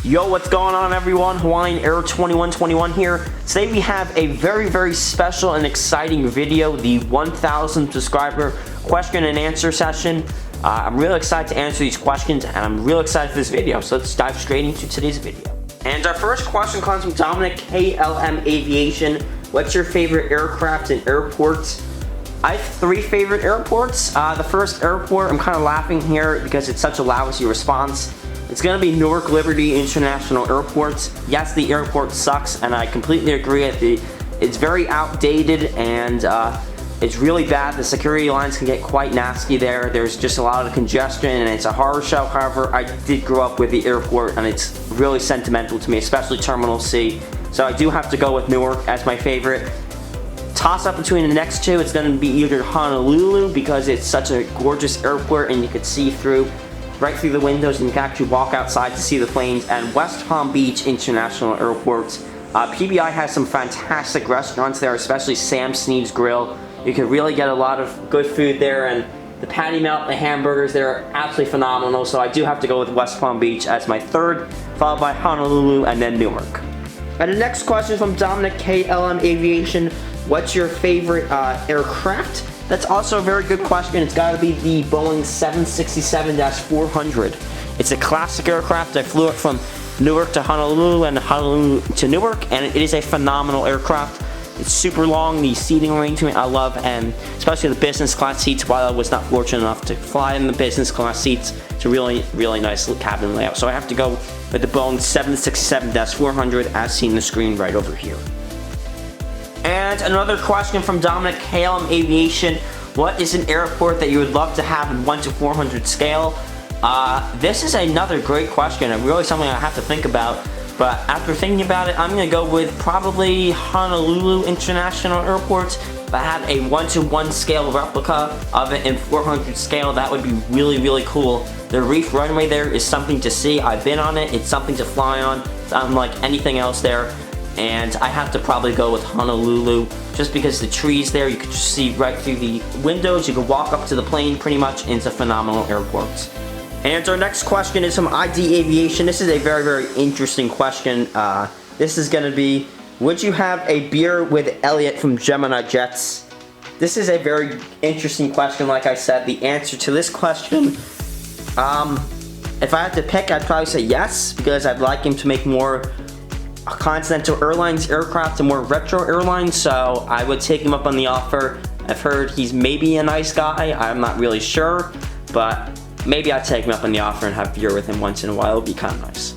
Yo, what's going on everyone? Hawaiian Air2121 here. Today we have a very special and exciting video, the 1,000 subscriber question and answer session. I'm really excited to answer these questions and I'm really excited for this video, so let's dive straight into today's video. And our first question comes from Dominic KLM Aviation. What's your favorite aircraft and airports? I have 3 favorite airports. The first airport, I'm kind of laughing here because it's such a lousy response. It's going to be Newark Liberty International Airport. Yes, the airport sucks, and I completely agree. It's very outdated, and it's really bad. The security lines can get quite nasty there. There's just a lot of congestion, and it's a horror show. However, I did grow up with the airport, and it's really sentimental to me, especially Terminal C. So I do have to go with Newark as my favorite. Toss up between the next two, it's going to be either Honolulu because it's such a gorgeous airport and you could see right through the windows and you can actually walk outside to see the planes, and West Palm Beach International Airport. PBI has some fantastic restaurants there, especially Sam Snead's Grill. You can really get a lot of good food there, and the patty melt, the hamburgers there are absolutely phenomenal, so I do have to go with West Palm Beach as my third, followed by Honolulu and then Newark. And the next question is from Dominic KLM Aviation. What's your favorite aircraft? That's also a very good question. It's got to be the Boeing 767-400. It's a classic aircraft. I flew it from Newark to Honolulu and Honolulu to Newark, and it is a phenomenal aircraft. It's super long. The seating arrangement I love, and especially the business class seats. While I was not fortunate enough to fly in the business class seats, it's a really nice cabin layout. So I have to go with the Boeing 767-400 as seen on the screen right over here. And another question from Dominic KLM Aviation. What is an airport that you would love to have in 1 to 400 scale? This is another great question, and really something I have to think about. But after thinking about it, I'm going to go with probably Honolulu International Airport. If I had a 1-to-1 scale replica of it in 400 scale, that would be really cool. The reef runway there is something to see. I've been on it. It's something to fly on. It's unlike anything else there. And I have to probably go with Honolulu just because the trees there, you can just see right through the windows. You can walk up to the plane pretty much, and it's a phenomenal airport. And our next question is from ID Aviation. This is a very interesting question. This is going to be, would you have a beer with Elliot from Gemini Jets? This is a very interesting question. Like I said, the answer to this question, if I had to pick, I'd probably say yes, because I'd like him to make more Continental Airlines aircraft and more retro airlines, so I would take him up on the offer. I've heard he's maybe a nice guy. I'm not really sure, but maybe I'd take him up on the offer and have beer with him once in a while. It would be kind of nice.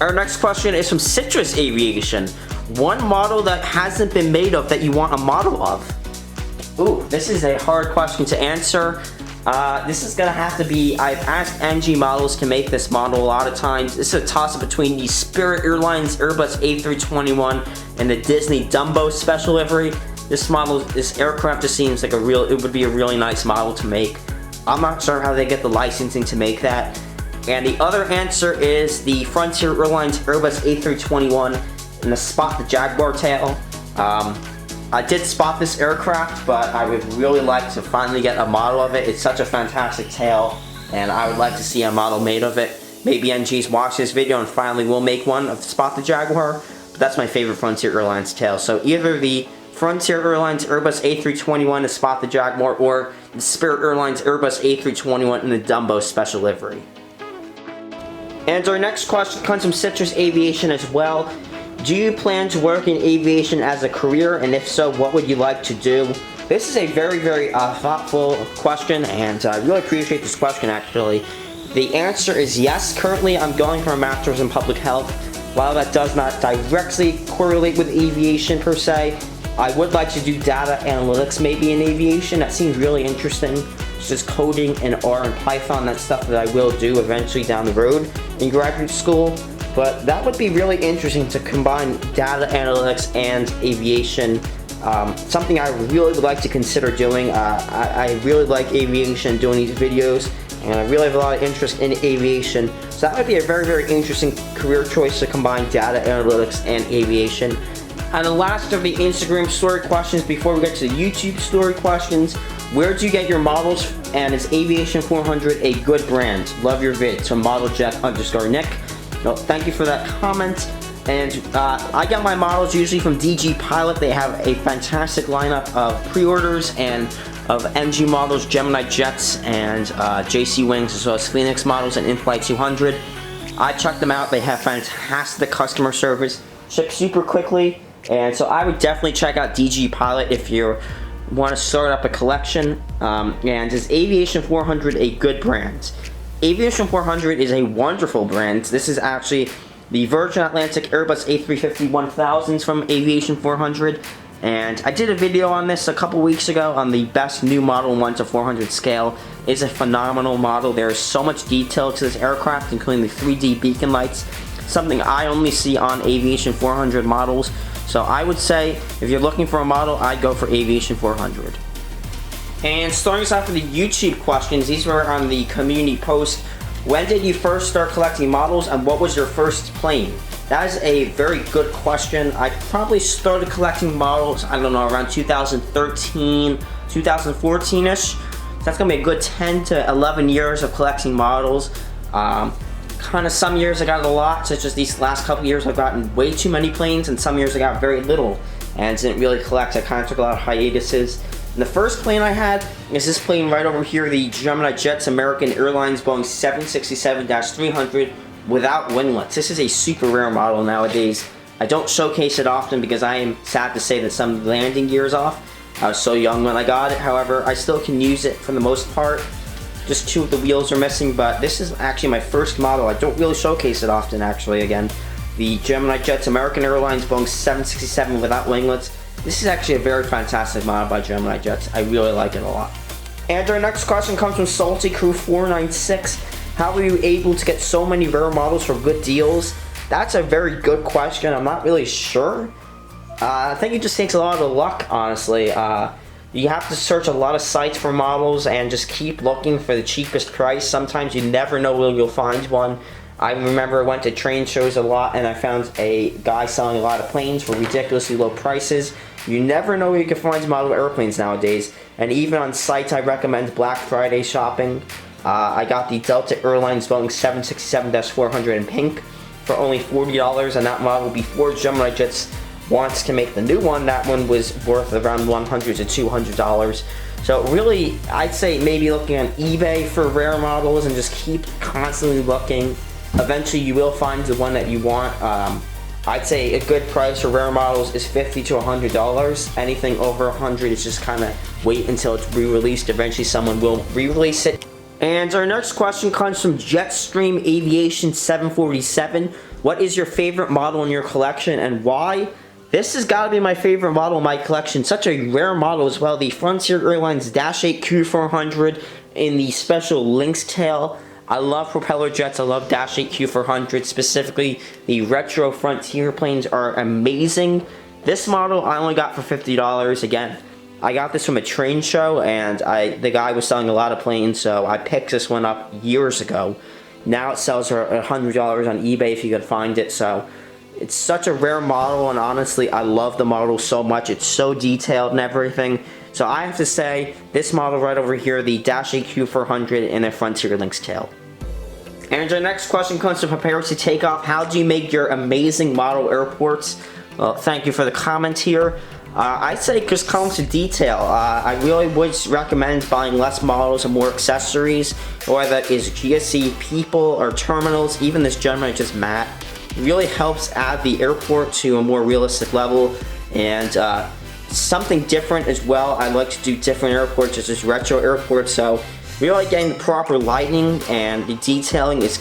Our next question is from Citrus Aviation. One model that hasn't been made of that you want a model of? Ooh, this is a hard question to answer. This is gonna have to be, I've asked NG Models to make this model a lot of times. This is a toss-up between the Spirit Airlines Airbus A321 and the Disney Dumbo special livery. This aircraft just seems like it would be a really nice model to make. I'm not sure how they get the licensing to make that. And the other answer is the Frontier Airlines Airbus A321 and the Spot the Jaguar tail. I did spot this aircraft, but I would really like to finally get a model of it. It's such a fantastic tail, and I would like to see a model made of it. Maybe NG's watch this video and finally will make one of Spot the Jaguar, but that's my favorite Frontier Airlines tail. So either the Frontier Airlines Airbus A321 to Spot the Jaguar, or the Spirit Airlines Airbus A321 in the Dumbo special livery. And our next question comes from Citrus Aviation as well. Do you plan to work in aviation as a career, and if so, what would you like to do? This is a very thoughtful question, and I really appreciate this question actually. The answer is yes. Currently, I'm going for a master's in public health. While that does not directly correlate with aviation per se, I would like to do data analytics maybe in aviation. That seems really interesting. It's just coding in R and Python. That's stuff that I will do eventually down the road in graduate school. But that would be really interesting to combine data analytics and aviation. Something I really would like to consider doing. I really like aviation, doing these videos, and I really have a lot of interest in aviation. So that would be a very interesting career choice to combine data analytics and aviation. And the last of the Instagram story questions before we get to the YouTube story questions. Where do you get your models, and is Aviation 400 a good brand? Love your vid. So modeljet_Nick. No, thank you for that comment. And I get my models usually from DG Pilot. They have a fantastic lineup of pre-orders and of NG models, Gemini Jets, and JC Wings, as well as Phoenix models and In-Flight 200. I checked them out. They have fantastic customer service, ship super quickly, and so I would definitely check out DG Pilot if you want to start up a collection. And is Aviation 400 a good brand? Aviation 400 is a wonderful brand. This is actually the Virgin Atlantic Airbus A350-1000s from Aviation 400, and I did a video on this a couple weeks ago on the best new model 1:400 scale. It's a phenomenal model. There is so much detail to this aircraft, including the 3D beacon lights, something I only see on Aviation 400 models. So I would say, if you're looking for a model, I'd go for Aviation 400. And starting us off with the YouTube questions, these were on the community post. When did you first start collecting models, and what was your first plane? That is a very good question. I probably started collecting models, I don't know, around 2013, 2014-ish. So that's gonna be a good 10 to 11 years of collecting models. Kind of some years I got a lot, such as these last couple years I've gotten way too many planes, and some years I got very little and didn't really collect. I kind of took a lot of hiatuses. And the first plane I had is this plane right over here, the Gemini Jets American Airlines Boeing 767-300 without winglets. This is a super rare model nowadays. I don't showcase it often because I am sad to say that some landing gear is off. I was so young when I got it, however, I still can use it for the most part. Just two of the wheels are missing, but this is actually my first model. I don't really showcase it often, actually, again. The Gemini Jets American Airlines Boeing 767 without winglets. This is actually a very fantastic model by Gemini Jets. I really like it a lot. And our next question comes from Salty Crew 496. How were you able to get so many rare models for good deals? That's a very good question. I'm not really sure. I think it just takes a lot of luck, honestly. You have to search a lot of sites for models and just keep looking for the cheapest price. Sometimes you never know where you'll find one. I remember I went to train shows a lot and I found a guy selling a lot of planes for ridiculously low prices. You never know where you can find model airplanes nowadays. And even on sites I recommend Black Friday shopping. I got the Delta Airlines Boeing 767-400 in pink for only $40, and that model before Gemini Jets wants to make the new one, that one was worth around $100 to $200. So really, I'd say maybe looking on eBay for rare models and just keep constantly looking. Eventually you will find the one that you want. I'd say a good price for rare models is $50 to $100. Anything over $100 is just kind of wait until it's re-released. Eventually someone will re-release it. And our next question comes from Jetstream Aviation 747. What is your favorite model in your collection and why? This has got to be my favorite model in my collection. Such a rare model as well. The Frontier Airlines Dash 8 Q400 in the special lynx tail. I love propeller jets. I love Dash 8 Q400. Specifically, the retro Frontier planes are amazing. This model I only got for $50. Again, I got this from a train show, and the guy was selling a lot of planes, so I picked this one up years ago. Now it sells for $100 on eBay if you could find it. So it's such a rare model, and honestly, I love the model so much. It's so detailed and everything. So I have to say, this model right over here, the Dash 8 Q400 in a Frontier lynx tail. And our next question comes to prepare to take off. How do you make your amazing model airports? Well, thank you for the comment here. I'd say just comes to detail. I really would recommend buying less models and more accessories, whether that is GSC people or terminals. Even this Gemini just matte really helps add the airport to a more realistic level, and something different as well. I like to do different airports, such as retro airports. So really getting the proper lighting and the detailing is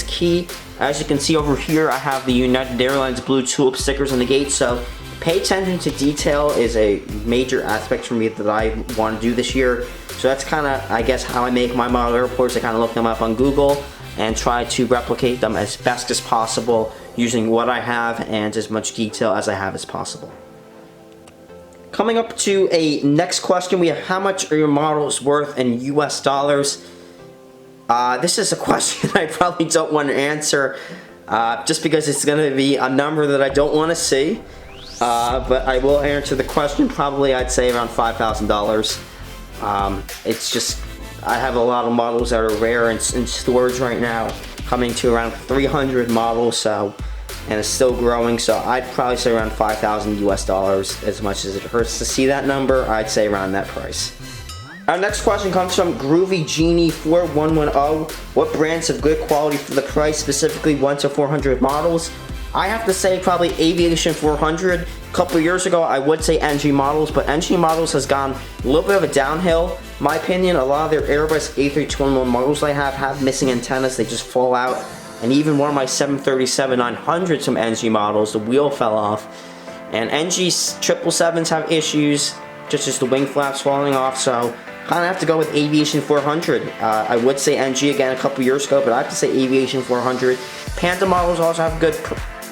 key. As you can see over here, I have the United Airlines blue tulip stickers on the gate. So pay attention to detail is a major aspect for me that I want to do this year. So that's kind of, I guess, how I make my model airports. I kind of look them up on Google and try to replicate them as best as possible using what I have and as much detail as I have as possible. Coming up to a next question, we have how much are your models worth in US dollars? This is a question I probably don't want to answer just because it's going to be a number that I don't want to see. But I will answer the question. Probably I'd say around $5,000. It's just, I have a lot of models that are rare in storage right now, coming to around 300 models, so, and it's still growing, so I'd probably say around 5,000 US dollars. As much as it hurts to see that number, I'd say around that price. Our next question comes from Groovy Genie 4110. What brands have good quality for the price, specifically 1 to 400 models? I have to say probably Aviation 400. A couple years ago I would say NG Models, but NG Models has gone a little bit of a downhill. In my opinion, a lot of their Airbus A321 models I have missing antennas, they just fall out. And even one of my 737-900s from NG Models, the wheel fell off. And NG 777s have issues, just as the wing flaps falling off, so kind of have to go with Aviation 400. I would say NG again a couple years ago, but I have to say Aviation 400. Panda models also have good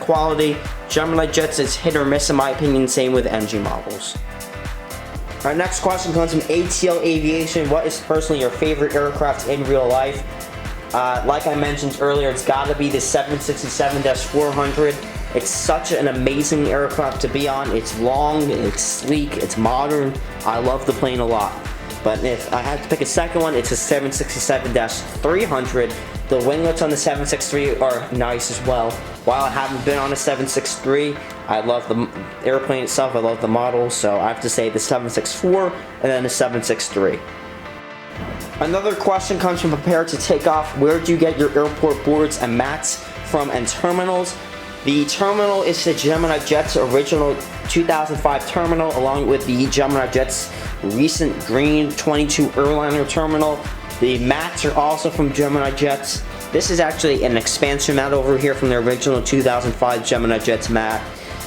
quality. Gemini jets is hit or miss in my opinion, same with NG models. Our next question comes from ATL Aviation. What is personally your favorite aircraft in real life? Like I mentioned earlier, it's got to be the 767-400. It's such an amazing aircraft to be on. It's long, it's sleek, it's modern. I love the plane a lot. But if I had to pick a second one, it's a 767-300. The winglets on the 763 are nice as well. While I haven't been on a 763, I love the airplane itself, I love the model, so I have to say the 764 and then the 763. Another question comes from Prepare to Take Off. Where do you get your airport boards and mats from and terminals? The terminal is the Gemini Jets original 2005 terminal, along with the Gemini Jets recent green 22 airliner terminal. The mats are also from Gemini Jets. This is actually an expansion mat over here from the original 2005 Gemini Jets mat.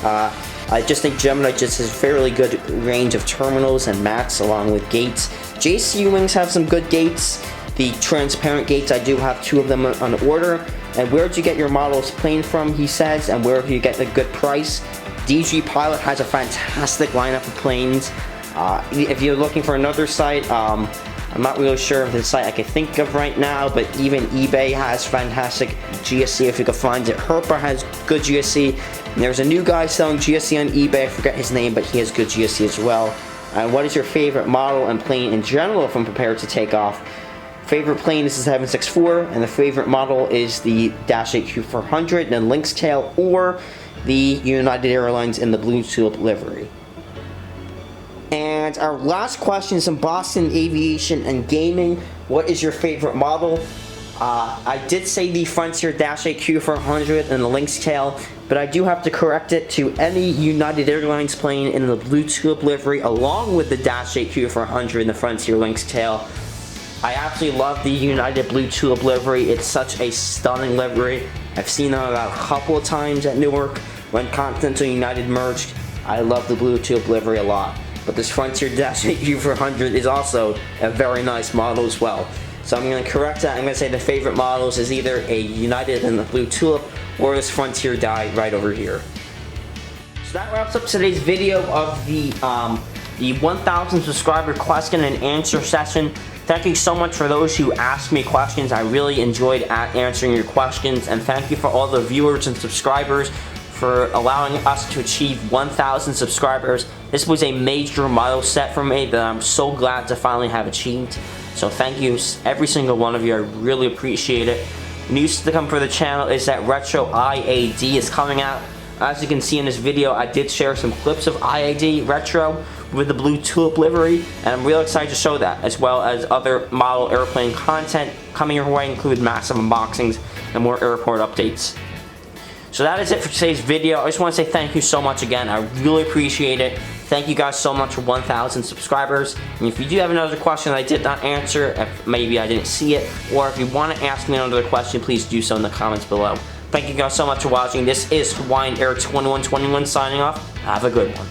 I just think Gemini Jets has a fairly good range of terminals and mats along with gates. JC Wings have some good gates. The transparent gates, I do have 2 of them on order. And where do you get your models plane from, he says, and where do you get a good price? DG Pilot has a fantastic lineup of planes. If you're looking for another site, I'm not really sure of the site I can think of right now, but even eBay has fantastic GSC if you can find it. Herpa has good GSC. And there's a new guy selling GSC on eBay, I forget his name, but he has good GSC as well. And what is your favorite model and plane in general from Prepare to Take Off? Favorite plane is the 764, and the favorite model is the Dash 8Q400 and Lynx tail, or the United Airlines in the blue tulip livery. And our last question is from Boston Aviation and Gaming. What is your favorite model? I did say the Frontier Dash 8Q400 and the Lynx tail, but I do have to correct it to any United Airlines plane in the blue tulip livery, along with the Dash 8Q400 and the Frontier Lynx tail. I absolutely love the United Blue Tulip livery. It's such a stunning livery. I've seen them about a couple of times at Newark when Continental United merged. I love the Blue Tulip livery a lot. But this Frontier Dash 8Q400 is also a very nice model as well. So I'm going to correct that. I'm going to say the favorite models is either a United and the Blue Tulip or this Frontier die right over here. So that wraps up today's video of the 1,000 subscriber question and answer session. Thank you so much for those who asked me questions. I really enjoyed answering your questions, and thank you for all the viewers and subscribers for allowing us to achieve 1,000 subscribers. This was a major milestone for me that I'm so glad to finally have achieved. So thank you, every single one of you. I really appreciate it. News to come for the channel is that Retro IAD is coming out. As you can see in this video, I did share some clips of IAD Retro with the Blue Tulip livery, and I'm real excited to show that, as well as other model airplane content coming your way, include massive unboxings and more airport updates. So that is it for today's video. I just want to say thank you so much again. I really appreciate it. Thank you guys so much for 1,000 subscribers. And if you do have another question that I did not answer, if maybe I didn't see it, or if you want to ask me another question, please do so in the comments below. Thank you guys so much for watching. This is Hawaiian Air 2121 signing off. Have a good one.